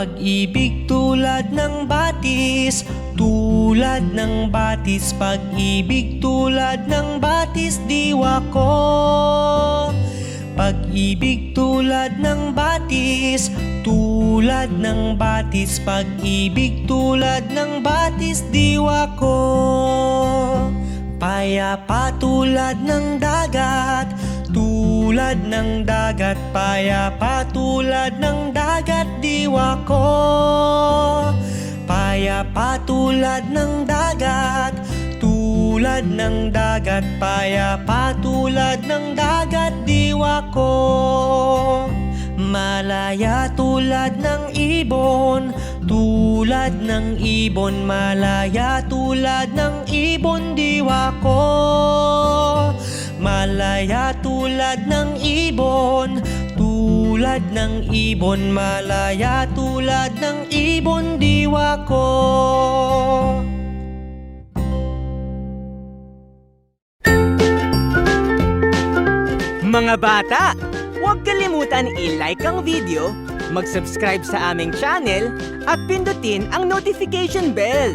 Pag-ibig tulad ng batis, tulad ng batis. Pag-ibig tulad ng batis, diwa ko. Pag-ibig tulad ng batis, tulad ng batis. Pag-ibig tulad ng batis, diwa ko. Payapa tulad ng dagat, tulad ng dagat. Payapa tulad ng dagat, diwa ko. Payapa tulad ng dagat, tulad ng dagat. Payapa tulad ng dagat, diwa ko. Malaya tulad ng ibon, tulad ng ibon. Malaya tulad ng ibon, diwa ko. Malaya tulad ng ibon, tulad ng ibon. Malaya tulad ng ibon, diwa ko. Mga bata, huwag kalimutan i-like ang video, mag-subscribe sa aming channel, at pindutin ang notification bell.